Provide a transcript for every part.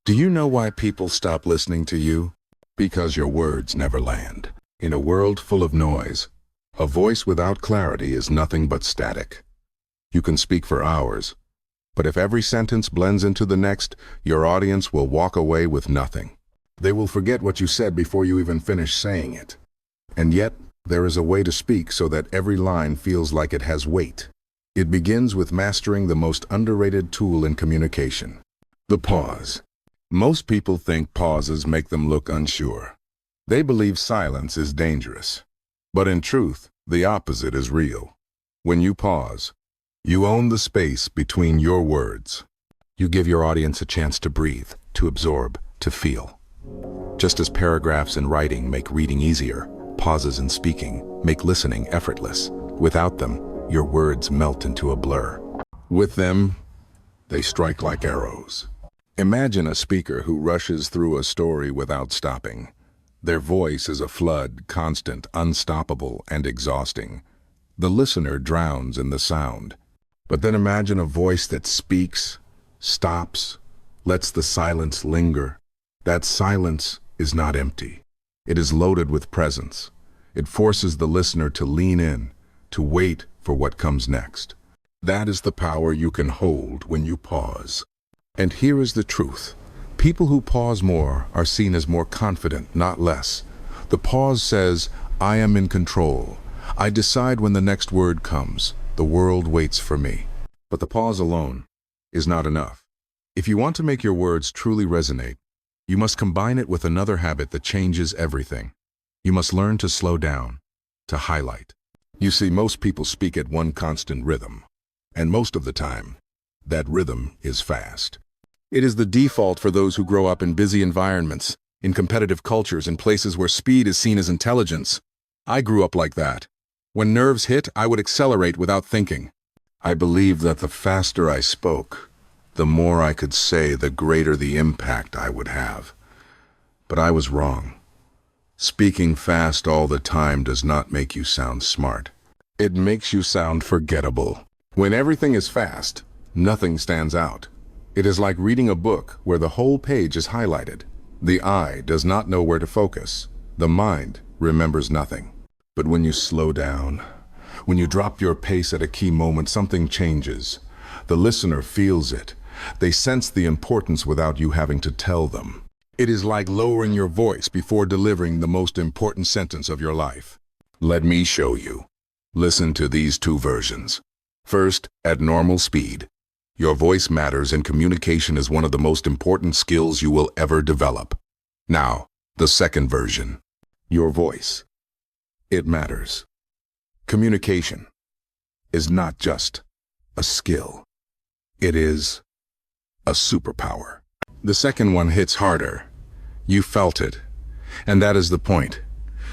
Do you know why people stop listening to you? Because your words never land. In a world full of noise, a voice without clarity is nothing but static. You can speak for hours, but if every sentence blends into the next, your audience will walk away with nothing. They will forget what you said before you even finish saying it. And yet, there is a way to speak so that every line feels like it has weight. It begins with mastering the most underrated tool in communication: the pause. Most people think pauses make them look unsure. They believe silence is dangerous. But in truth, the opposite is real. When you pause, you own the space between your words. You give your audience a chance to breathe, to absorb, to feel. Just as paragraphs in writing make reading easier, pauses in speaking make listening effortless. Without them, your words melt into a blur. With them, they strike like arrows. Imagine a speaker who rushes through a story without stopping. Their voice is a flood, constant, unstoppable, and exhausting. The listener drowns in the sound. But then imagine a voice that speaks, stops, lets the silence linger. That silence is not empty. It is loaded with presence. It forces the listener to lean in, to wait for what comes next. That is the power you can hold when you pause. And here is the truth. People who pause more are seen as more confident, not less. The pause says, I am in control. I decide when the next word comes. The world waits for me. But the pause alone is not enough. If you want to make your words truly resonate, you must combine it with another habit that changes everything. You must learn to slow down, to highlight. You see, most people speak at one constant rhythm. And most of the time, that rhythm is fast. It is the default for those who grow up in busy environments, in competitive cultures, in places where speed is seen as intelligence. I grew up like that. When nerves hit, I would accelerate without thinking. I believed that the faster I spoke, the more I could say, the greater the impact I would have. But I was wrong. Speaking fast all the time does not make you sound smart. It makes you sound forgettable. When everything is fast, nothing stands out. It is like reading a book where the whole page is highlighted. The eye does not know where to focus. The mind remembers nothing. But when you slow down, when you drop your pace at a key moment, something changes. The listener feels it. They sense the importance without you having to tell them. It is like lowering your voice before delivering the most important sentence of your life. Let me show you. Listen to these two versions. First, at normal speed. Your voice matters, and communication is one of the most important skills you will ever develop. Now, the second version. Your voice. It matters. Communication is not just a skill. It is a superpower. The second one hits harder. You felt it. And that is the point.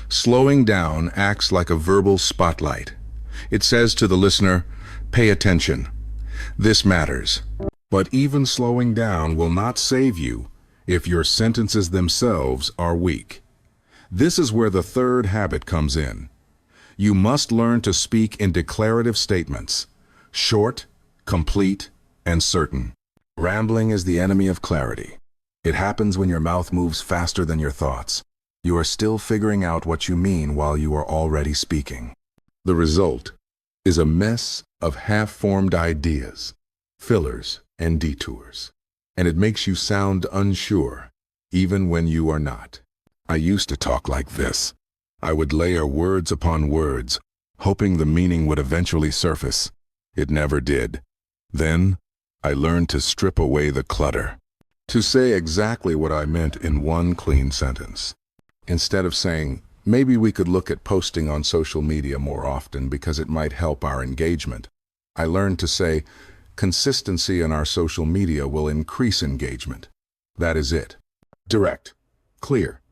Slowing down acts like a verbal spotlight. It says to the listener, pay attention. This matters. But even slowing down will not save you if your sentences themselves are weak. This is where the third habit comes in. You must learn to speak in declarative statements, short, complete, and certain. Rambling is the enemy of clarity. It happens when your mouth moves faster than your thoughts. You are still figuring out what you mean while you are already speaking. The result is a mess of half-formed ideas, fillers, and detours. And it makes you sound unsure, even when you are not. I used to talk like this. I would layer words upon words, hoping the meaning would eventually surface. It never did. Then, I learned to strip away the clutter, to say exactly what I meant in one clean sentence. Instead of saying, maybe we could look at posting on social media more often because it might help our engagement, I learned to say, consistency in our social media will increase engagement. That is it. Direct, clear,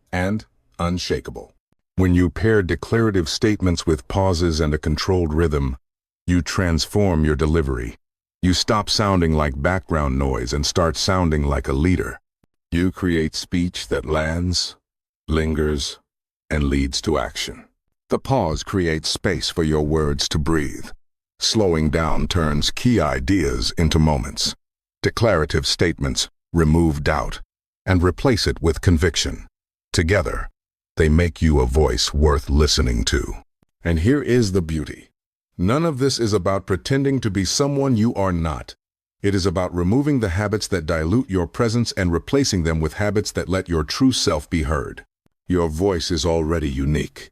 and unshakable. When you pair declarative statements with pauses and a controlled rhythm, you transform your delivery. You stop sounding like background noise and start sounding like a leader. You create speech that lands, lingers, and leads to action. The pause creates space for your words to breathe. Slowing down turns key ideas into moments. Declarative statements remove doubt, and replace it with conviction. Together, they make you a voice worth listening to. And here is the beauty. None of this is about pretending to be someone you are not. It is about removing the habits that dilute your presence and replacing them with habits that let your true self be heard. Your voice is already unique.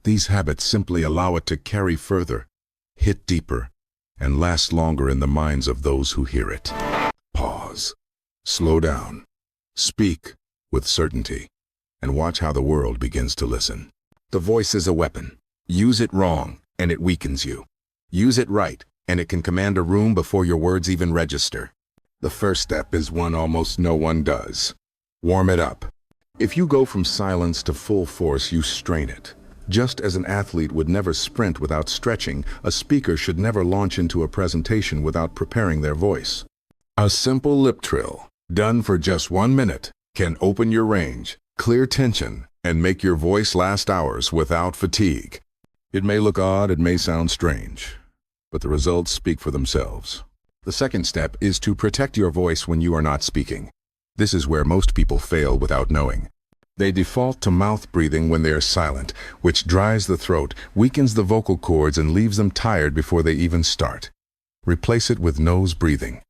These habits simply allow it to carry further, hit deeper, and last longer in the minds of those who hear it. Pause. Slow down. Speak with certainty, and watch how the world begins to listen. The voice is a weapon. Use it wrong, and it weakens you. Use it right, and it can command a room before your words even register. The first step is one almost no one does. Warm it up. If you go from silence to full force, you strain it. Just as an athlete would never sprint without stretching, a speaker should never launch into a presentation without preparing their voice. A simple lip trill, done for just 1 minute, can open your range, clear tension, and make your voice last hours without fatigue. It may look odd, it may sound strange, but the results speak for themselves. The second step is to protect your voice when you are not speaking. This is where most people fail without knowing. They default to mouth breathing when they are silent, which dries the throat, weakens the vocal cords, and leaves them tired before they even start. Replace it with nose breathing.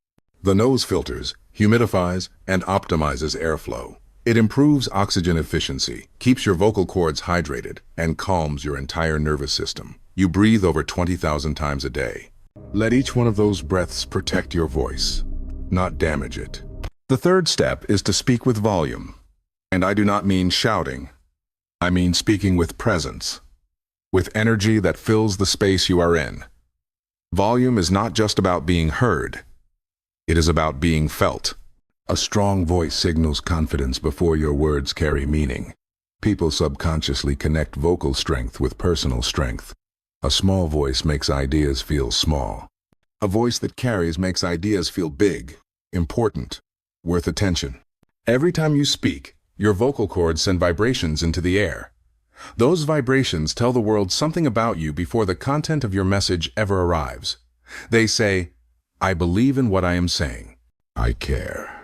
The nose filters, humidifies, and optimizes airflow. It improves oxygen efficiency, keeps your vocal cords hydrated, and calms your entire nervous system. You breathe over 20,000 times a day. Let each one of those breaths protect your voice, not damage it. The third step is to speak with volume. And I do not mean shouting. I mean speaking with presence, with energy that fills the space you are in. Volume is not just about being heard. It is about being felt. A strong voice signals confidence before your words carry meaning. People subconsciously connect vocal strength with personal strength. A small voice makes ideas feel small. A voice that carries makes ideas feel big, important, worth attention. Every time you speak, your vocal cords send vibrations into the air. Those vibrations tell the world something about you before the content of your message ever arrives. They say, "I believe in what I am saying. I care.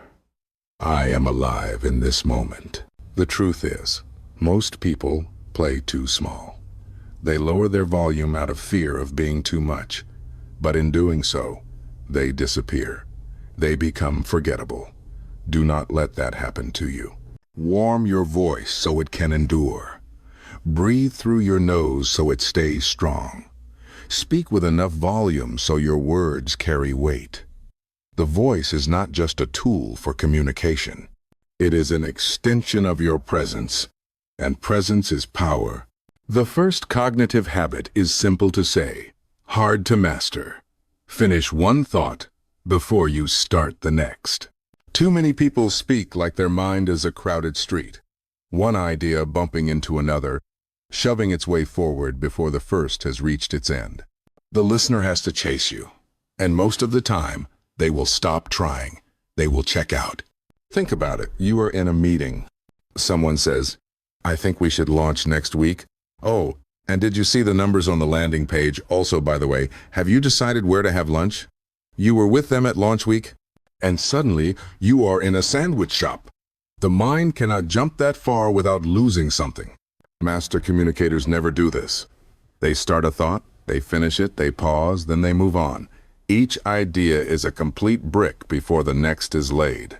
I am alive in this moment." The truth is, most people play too small. They lower their volume out of fear of being too much. But in doing so, they disappear. They become forgettable. Do not let that happen to you. Warm your voice so it can endure. Breathe through your nose so it stays strong. Speak with enough volume so your words carry weight. The voice is not just a tool for communication. It is an extension of your presence, and presence is power. The first cognitive habit is simple to say, hard to master. Finish one thought before you start the next. Too many people speak like their mind is a crowded street. One idea bumping into another, shoving its way forward before the first has reached its end. The listener has to chase you, and most of the time, they will stop trying. They will check out. Think about it. You are in a meeting. Someone says, "I think we should launch next week." "Oh, and did you see the numbers on the landing page? Also, by the way, have you decided where to have lunch? You were with them at launch week?" And suddenly, you are in a sandwich shop. The mind cannot jump that far without losing something. Master communicators never do this. They start a thought, they finish it, they pause, then they move on. Each idea is a complete brick before the next is laid.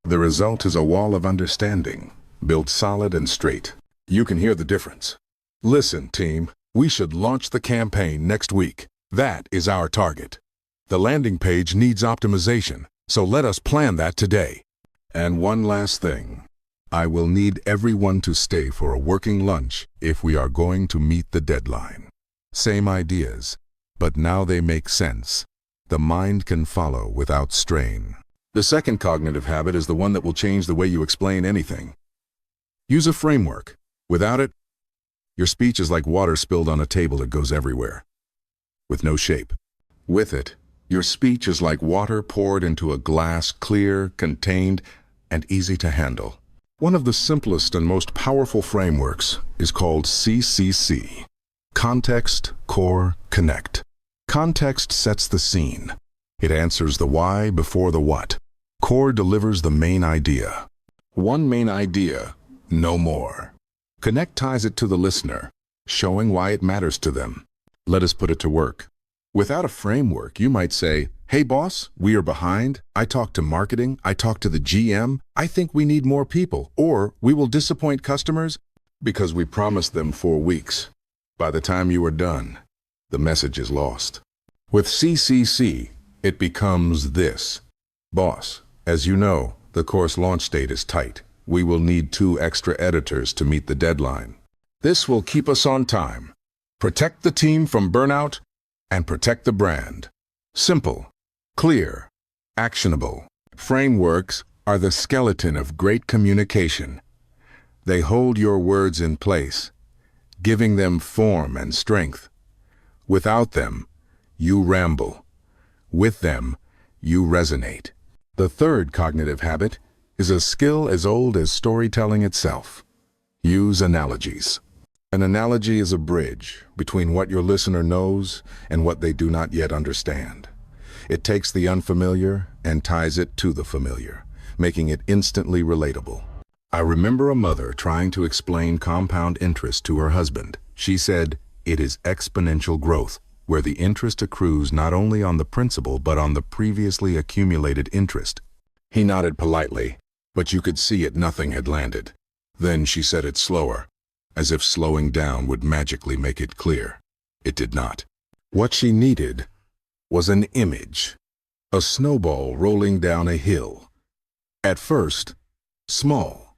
The result is a wall of understanding, built solid and straight. You can hear the difference. Listen, team, we should launch the campaign next week. That is our target. The landing page needs optimization. So let us plan that today. And one last thing. I will need everyone to stay for a working lunch if we are going to meet the deadline. Same ideas, but now they make sense. The mind can follow without strain. The second cognitive habit is the one that will change the way you explain anything. Use a framework. Without it, your speech is like water spilled on a table. It goes everywhere, with no shape. With it, your speech is like water poured into a glass, clear, contained, and easy to handle. One of the simplest and most powerful frameworks is called CCC. Context, Core, Connect. Context sets the scene. It answers the why before the what. Core delivers the main idea. One main idea, no more. Connect ties it to the listener, showing why it matters to them. Let us put it to work. Without a framework, you might say, "Hey boss, we are behind. I talked to marketing. I talked to the GM. I think we need more people." Or, "We will disappoint customers because we promised them 4 weeks." By the time you are done, the message is lost. With CCC, it becomes this. "Boss, as you know, the course launch date is tight. We will need 2 extra editors to meet the deadline. This will keep us on time. Protect the team from burnout and protect the brand." Simple, clear, actionable. Frameworks are the skeleton of great communication. They hold your words in place, giving them form and strength. Without them, you ramble. With them, you resonate. The third cognitive habit is a skill as old as storytelling itself. Use analogies. An analogy is a bridge between what your listener knows and what they do not yet understand. It takes the unfamiliar and ties it to the familiar, making it instantly relatable. I remember a mother trying to explain compound interest to her husband. She said, "It is exponential growth, where the interest accrues not only on the principal but on the previously accumulated interest." He nodded politely, but you could see nothing had landed. Then she said it slower, as if slowing down would magically make it clear. It did not. What she needed was an image, a snowball rolling down a hill. At first, small,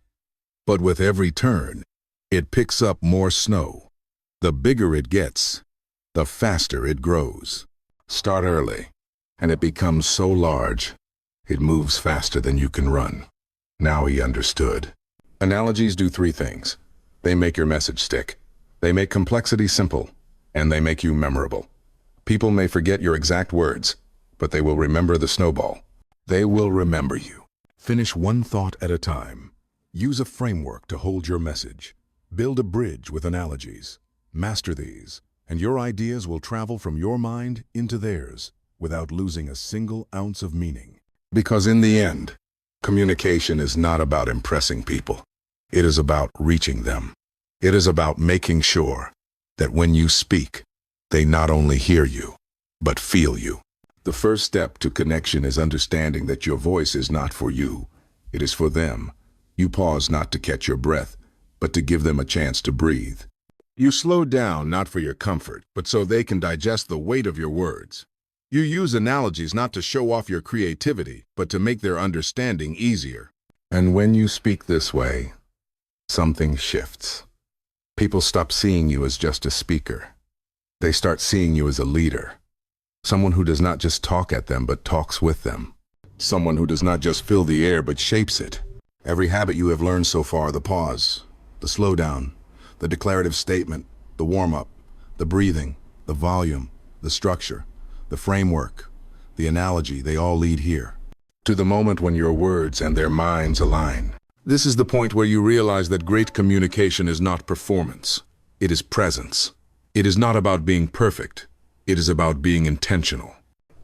but with every turn, it picks up more snow. The bigger it gets, the faster it grows. Start early, and it becomes so large, it moves faster than you can run. Now he understood. Analogies do 3 things. They make your message stick. They make complexity simple, and they make you memorable. People may forget your exact words, but they will remember the snowball. They will remember you. Finish one thought at a time. Use a framework to hold your message. Build a bridge with analogies. Master these, and your ideas will travel from your mind into theirs without losing a single ounce of meaning. Because in the end, communication is not about impressing people. It is about reaching them. It is about making sure that when you speak, they not only hear you, but feel you. The first step to connection is understanding that your voice is not for you. It is for them. You pause not to catch your breath, but to give them a chance to breathe. You slow down not for your comfort, but so they can digest the weight of your words. You use analogies not to show off your creativity, but to make their understanding easier. And when you speak this way, something shifts. People stop seeing you as just a speaker. They start seeing you as a leader. Someone who does not just talk at them, but talks with them. Someone who does not just fill the air, but shapes it. Every habit you have learned so far, the pause, the slowdown, the declarative statement, the warm-up, the breathing, the volume, the structure, the framework, the analogy, they all lead here, to the moment when your words and their minds align. This is the point where you realize that great communication is not performance. It is presence. It is not about being perfect. It is about being intentional.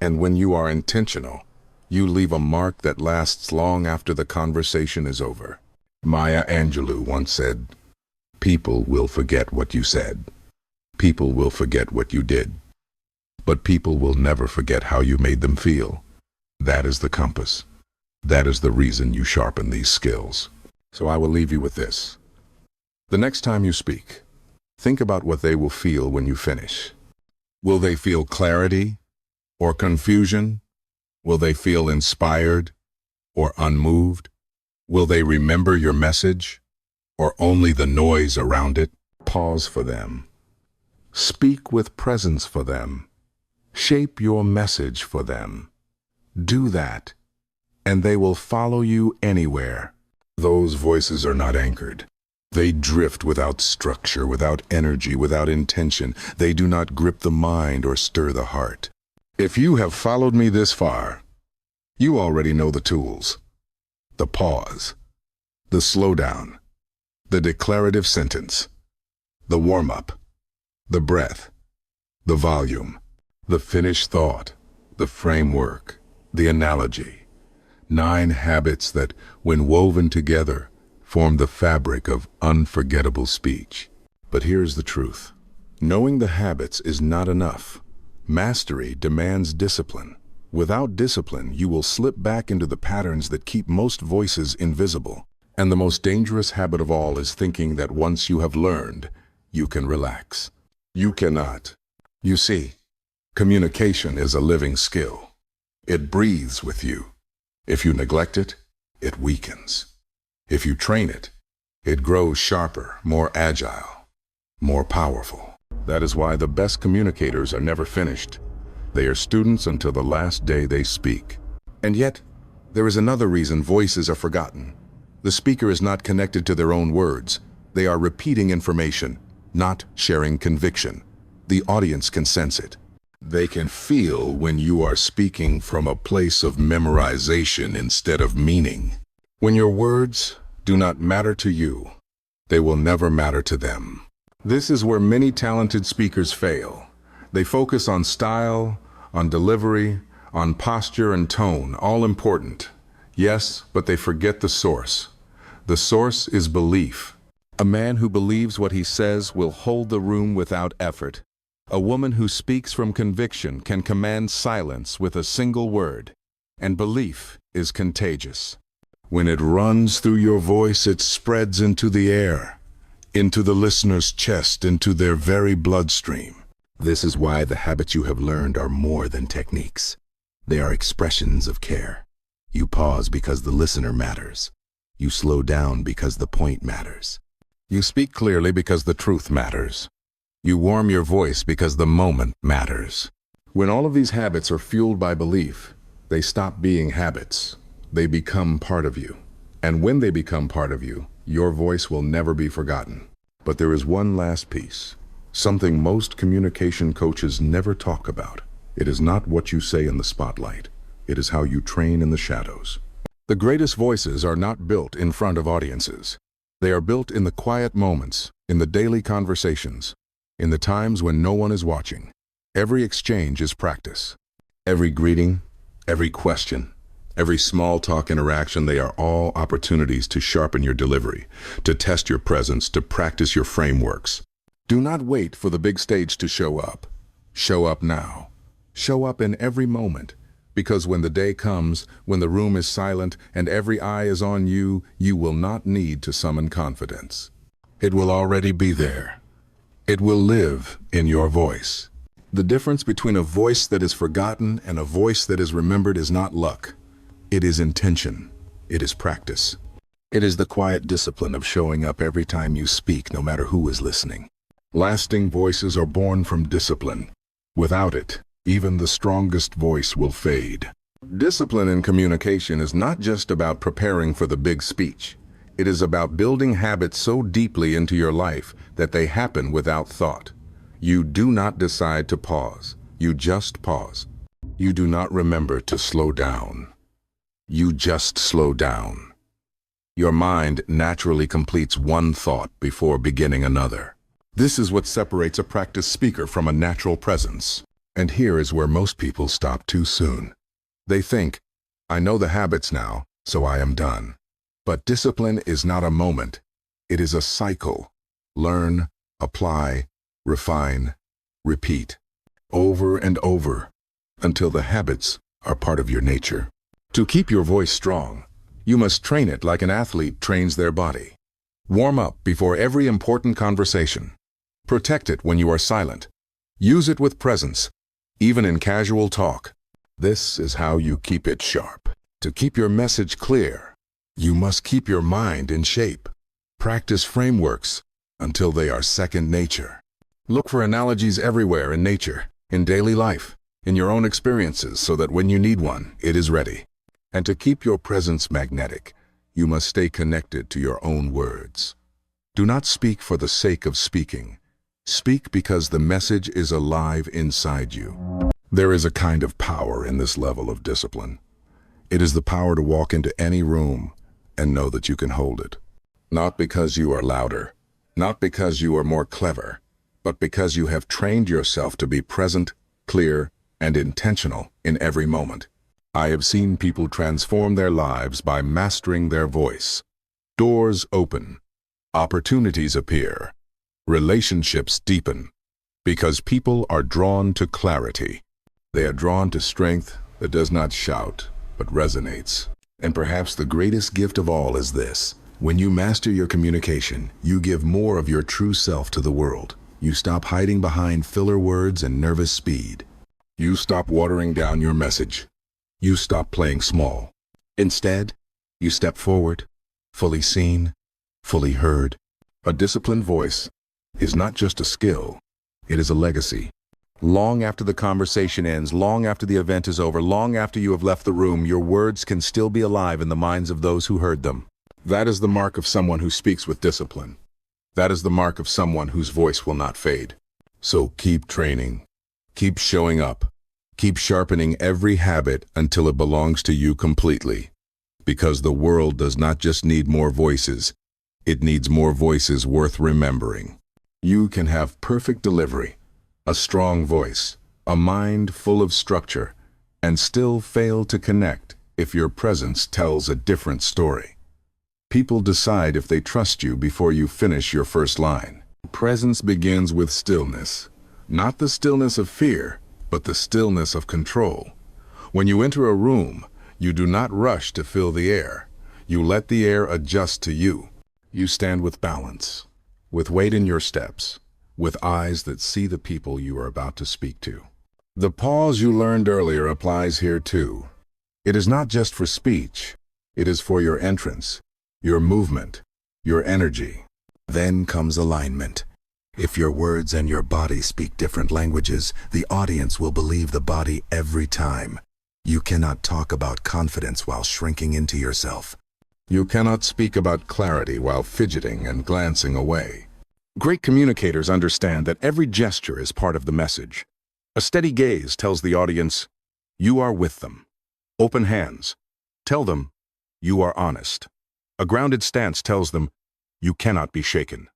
And when you are intentional, you leave a mark that lasts long after the conversation is over. Maya Angelou once said, "People will forget what you said. People will forget what you did. But people will never forget how you made them feel." That is the compass. That is the reason you sharpen these skills. So I will leave you with this. The next time you speak, think about what they will feel when you finish. Will they feel clarity or confusion? Will they feel inspired or unmoved? Will they remember your message or only the noise around it? Pause for them. Speak with presence for them. Shape your message for them. Do that, and they will follow you anywhere. Those voices are not anchored. They drift without structure, without energy, without intention. They do not grip the mind or stir the heart. If you have followed me this far, you already know the tools. The pause, the slowdown, the declarative sentence, the warm-up, the breath, the volume, the finished thought, the framework, the analogy. 9 habits that, when woven together, form the fabric of unforgettable speech. But here's the truth. Knowing the habits is not enough. Mastery demands discipline. Without discipline, you will slip back into the patterns that keep most voices invisible. And the most dangerous habit of all is thinking that once you have learned, you can relax. You cannot. You see, communication is a living skill. It breathes with you. If you neglect it, it weakens. If you train it, it grows sharper, more agile, more powerful. That is why the best communicators are never finished. They are students until the last day they speak. And yet, there is another reason voices are forgotten. The speaker is not connected to their own words. They are repeating information, not sharing conviction. The audience can sense it. They can feel when you are speaking from a place of memorization instead of meaning. When your words do not matter to you, they will never matter to them. This is where many talented speakers fail. They focus on style, on delivery, on posture and tone, all important. Yes, but they forget the source. The source is belief. A man who believes what he says will hold the room without effort. A woman who speaks from conviction can command silence with a single word. And belief is contagious. When it runs through your voice, it spreads into the air, into the listener's chest, into their very bloodstream. This is why the habits you have learned are more than techniques. They are expressions of care. You pause because the listener matters. You slow down because the point matters. You speak clearly because the truth matters. You warm your voice because the moment matters. When all of these habits are fueled by belief, they stop being habits. They become part of you. And when they become part of you, your voice will never be forgotten. But there is one last piece, something most communication coaches never talk about. It is not what you say in the spotlight. It is how you train in the shadows. The greatest voices are not built in front of audiences. They are built in the quiet moments, in the daily conversations, in the times when no one is watching. Every exchange is practice. Every greeting, every question, every small talk interaction, they are all opportunities to sharpen your delivery, to test your presence, to practice your frameworks. Do not wait for the big stage to show up. Show up now. Show up in every moment. Because when the day comes, when the room is silent and every eye is on you, you will not need to summon confidence. It will already be there. It will live in your voice. The difference between a voice that is forgotten and a voice that is remembered is not luck. It is intention. It is practice. It is the quiet discipline of showing up every time you speak, no matter who is listening. Lasting voices are born from discipline. Without it, even the strongest voice will fade. Discipline in communication is not just about preparing for the big speech. It is about building habits so deeply into your life that they happen without thought. You do not decide to pause. You just pause. You do not remember to slow down. You just slow down. Your mind naturally completes one thought before beginning another. This is what separates a practiced speaker from a natural presence. And here is where most people stop too soon. They think, I know the habits now, so I am done. But discipline is not a moment. It is a cycle. Learn, apply, refine, repeat, over and over, until the habits are part of your nature. To keep your voice strong, you must train it like an athlete trains their body. Warm up before every important conversation. Protect it when you are silent. Use it with presence, even in casual talk. This is how you keep it sharp. To keep your message clear, you must keep your mind in shape. Practice frameworks until they are second nature. Look for analogies everywhere in nature, in daily life, in your own experiences, so that when you need one, it is ready. And to keep your presence magnetic, you must stay connected to your own words. Do not speak for the sake of speaking. Speak because the message is alive inside you. There is a kind of power in this level of discipline. It is the power to walk into any room and know that you can hold it. Not because you are louder, not because you are more clever, but because you have trained yourself to be present, clear, and intentional in every moment. I have seen people transform their lives by mastering their voice. Doors open, opportunities appear, relationships deepen, because people are drawn to clarity. They are drawn to strength that does not shout, but resonates. And perhaps the greatest gift of all is this. When you master your communication, you give more of your true self to the world. You stop hiding behind filler words and nervous speed. You stop watering down your message. You stop playing small. Instead, you step forward, fully seen, fully heard. A disciplined voice is not just a skill, it is a legacy. Long after the conversation ends, long after the event is over, long after you have left the room, your words can still be alive in the minds of those who heard them. That is the mark of someone who speaks with discipline. That is the mark of someone whose voice will not fade. So keep training, keep showing up, keep sharpening every habit until it belongs to you completely. Because the world does not just need more voices, it needs more voices worth remembering. You can have perfect delivery, a strong voice, a mind full of structure, and still fail to connect if your presence tells a different story. People decide if they trust you before you finish your first line. Presence begins with stillness. Not the stillness of fear, but the stillness of control. When you enter a room, you do not rush to fill the air. You let the air adjust to you. You stand with balance, with weight in your steps, with eyes that see the people you are about to speak to. The pause you learned earlier applies here too. It is not just for speech. It is for your entrance, your movement, your energy. Then comes alignment. If your words and your body speak different languages, the audience will believe the body every time. You cannot talk about confidence while shrinking into yourself. You cannot speak about clarity while fidgeting and glancing away. Great communicators understand that every gesture is part of the message. A steady gaze tells the audience, you are with them. Open hands tell them, you are honest. A grounded stance tells them, you cannot be shaken.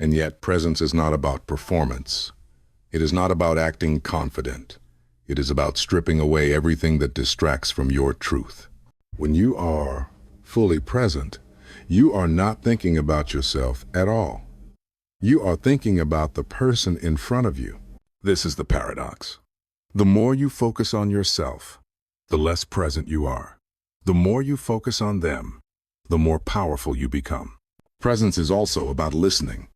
And yet, presence is not about performance. It is not about acting confident. It is about stripping away everything that distracts from your truth. When you are fully present, you are not thinking about yourself at all. You are thinking about the person in front of you. This is the paradox. The more you focus on yourself, the less present you are. The more you focus on them, the more powerful you become. Presence is also about listening.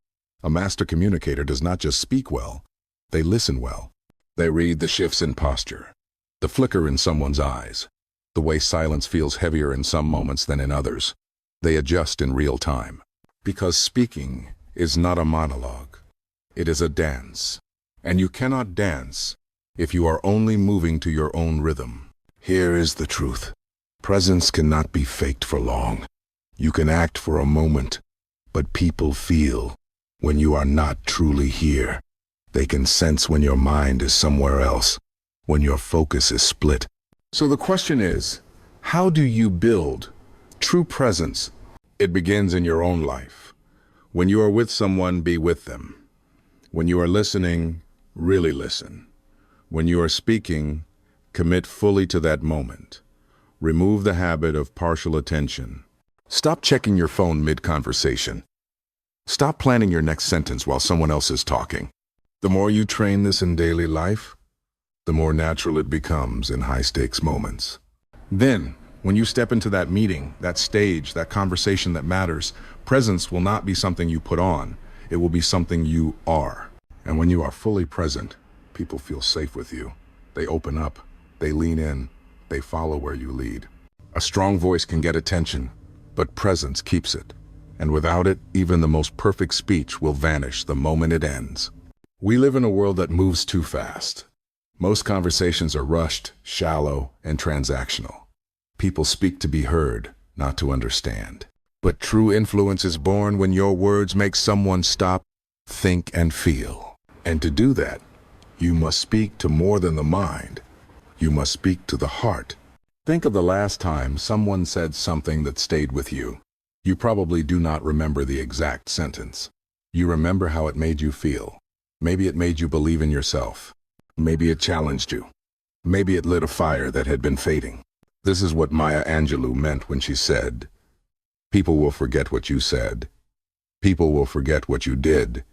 A master communicator does not just speak well, they listen well. They read the shifts in posture, the flicker in someone's eyes, the way silence feels heavier in some moments than in others. They adjust in real time. Because speaking is not a monologue. It is a dance. And you cannot dance if you are only moving to your own rhythm. Here is the truth. Presence cannot be faked for long. You can act for a moment, but people feel when you are not truly here. They can sense when your mind is somewhere else, when your focus is split. So the question is, how do you build true presence? It begins in your own life. When you are with someone, be with them. When you are listening, really listen. When you are speaking, commit fully to that moment. Remove the habit of partial attention. Stop checking your phone mid-conversation. Stop planning your next sentence while someone else is talking. The more you train this in daily life, the more natural it becomes in high-stakes moments. Then, when you step into that meeting, that stage, that conversation that matters, presence will not be something you put on. It will be something you are. And when you are fully present, people feel safe with you. They open up, they lean in, they follow where you lead. A strong voice can get attention, but presence keeps it. And without it, even the most perfect speech will vanish the moment it ends. We live in a world that moves too fast. Most conversations are rushed, shallow, and transactional. People speak to be heard, not to understand. But true influence is born when your words make someone stop, think, and feel. And to do that, you must speak to more than the mind. You must speak to the heart. Think of the last time someone said something that stayed with you. You probably do not remember the exact sentence. You remember how it made you feel. Maybe it made you believe in yourself. Maybe it challenged you. Maybe it lit a fire that had been fading. This is what Maya Angelou meant when she said, "People will forget what you said. People will forget what you did.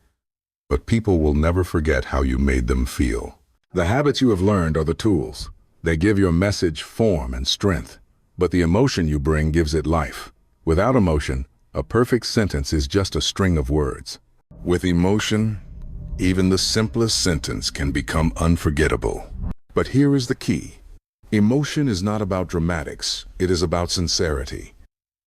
But people will never forget how you made them feel." The habits you have learned are the tools. They give your message form and strength. But the emotion you bring gives it life. Without emotion, a perfect sentence is just a string of words. With emotion, even the simplest sentence can become unforgettable. But here is the key. Emotion is not about dramatics. It is about sincerity.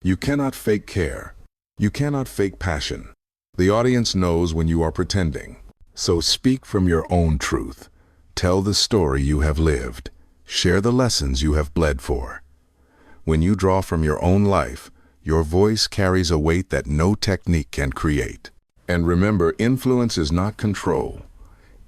You cannot fake care. You cannot fake passion. The audience knows when you are pretending. So speak from your own truth. Tell the story you have lived. Share the lessons you have bled for. When you draw from your own life, your voice carries a weight that no technique can create. And remember, influence is not control.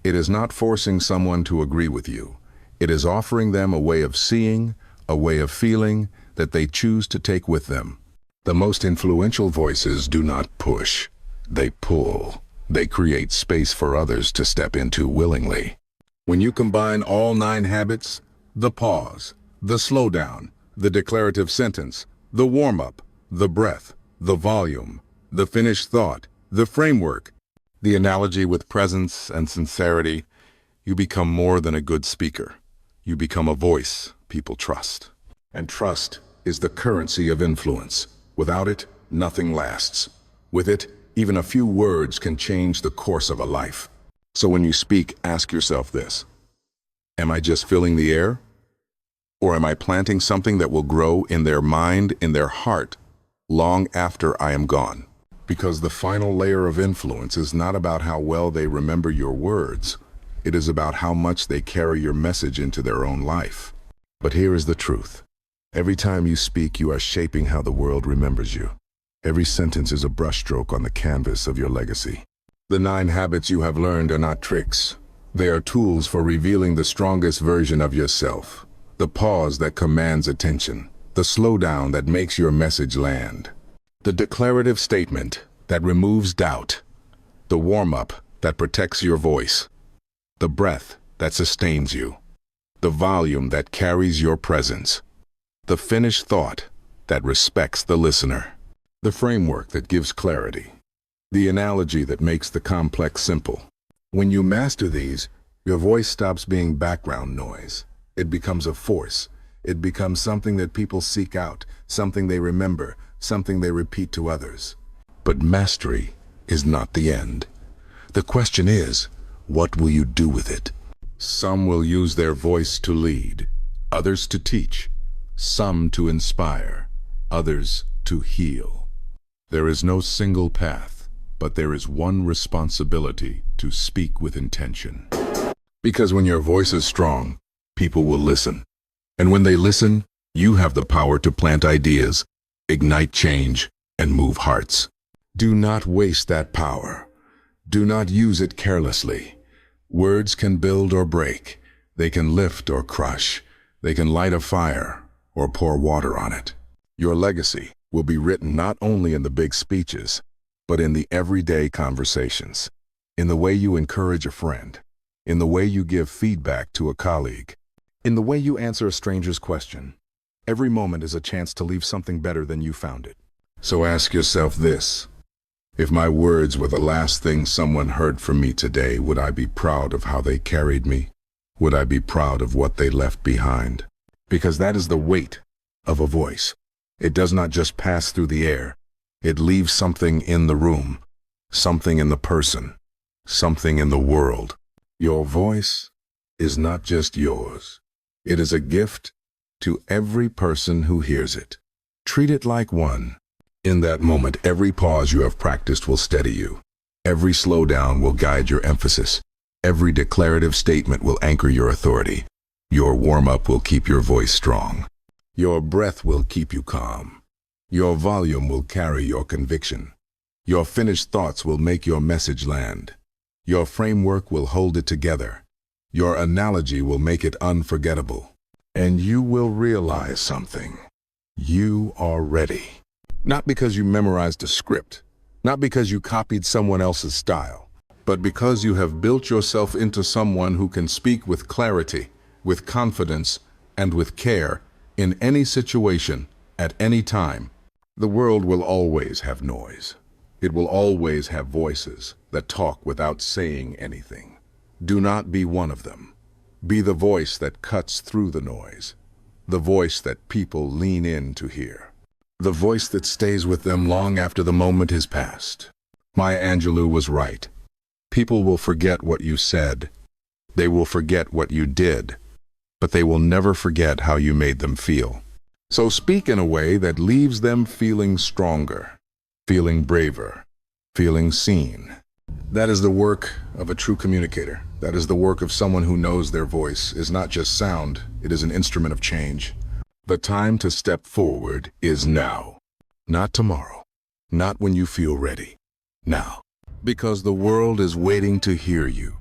It is not forcing someone to agree with you. It is offering them a way of seeing, a way of feeling that they choose to take with them. The most influential voices do not push. They pull. They create space for others to step into willingly. When you combine all 9 habits, the pause, the slowdown, the declarative sentence, the warm-up, the breath, the volume, the finished thought, the framework, the analogy with presence and sincerity, you become more than a good speaker. You become a voice people trust. And trust is the currency of influence. Without it, nothing lasts. With it, even a few words can change the course of a life. So when you speak, ask yourself this: am I just filling the air? Or am I planting something that will grow in their mind, in their heart, long after I am gone? Because the final layer of influence is not about how well they remember your words. It is about how much they carry your message into their own life. But here is the truth. Every time you speak, you are shaping how the world remembers you. Every sentence is a brushstroke on the canvas of your legacy. The 9 habits you have learned are not tricks. They are tools for revealing the strongest version of yourself. The pause that commands attention. The slowdown that makes your message land. The declarative statement that removes doubt. The warm-up that protects your voice. The breath that sustains you. The volume that carries your presence. The finished thought that respects the listener. The framework that gives clarity. The analogy that makes the complex simple. When you master these, your voice stops being background noise. It becomes a force. It becomes something that people seek out, something they remember, something they repeat to others. But mastery is not the end. The question is, what will you do with it? Some will use their voice to lead, others to teach, some to inspire, others to heal. There is no single path, but there is one responsibility: to speak with intention. Because when your voice is strong, people will listen. And when they listen, you have the power to plant ideas, ignite change, and move hearts. Do not waste that power. Do not use it carelessly. Words can build or break. They can lift or crush. They can light a fire or pour water on it. Your legacy will be written not only in the big speeches, but in the everyday conversations, in the way you encourage a friend, in the way you give feedback to a colleague, in the way you answer a stranger's question. Every moment is a chance to leave something better than you found it. So ask yourself this: if my words were the last thing someone heard from me today, would I be proud of how they carried me? Would I be proud of what they left behind? Because that is the weight of a voice. It does not just pass through the air. It leaves something in the room, something in the person, something in the world. Your voice is not just yours. It is a gift to every person who hears it. Treat it like one. In that moment, every pause you have practiced will steady you. Every slowdown will guide your emphasis. Every declarative statement will anchor your authority. Your warm-up will keep your voice strong. Your breath will keep you calm. Your volume will carry your conviction. Your finished thoughts will make your message land. Your framework will hold it together. Your analogy will make it unforgettable. And you will realize something. You are ready. Not because you memorized a script, not because you copied someone else's style, but because you have built yourself into someone who can speak with clarity, with confidence, and with care In any situation, at any time, the world will always have noise. It will always have voices that talk without saying anything. Do not be one of them. Be the voice that cuts through the noise. The voice that people lean in to hear. The voice that stays with them long after the moment is past. Maya Angelou was right. People will forget what you said. They will forget what you did. But they will never forget how you made them feel. So speak in a way that leaves them feeling stronger, feeling braver, feeling seen. That is the work of a true communicator. That is the work of someone who knows their voice is not just sound, it is an instrument of change. The time to step forward is now. Not tomorrow. Not when you feel ready. Now. Because the world is waiting to hear you.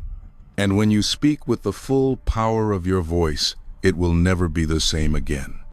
And when you speak with the full power of your voice, it will never be the same again.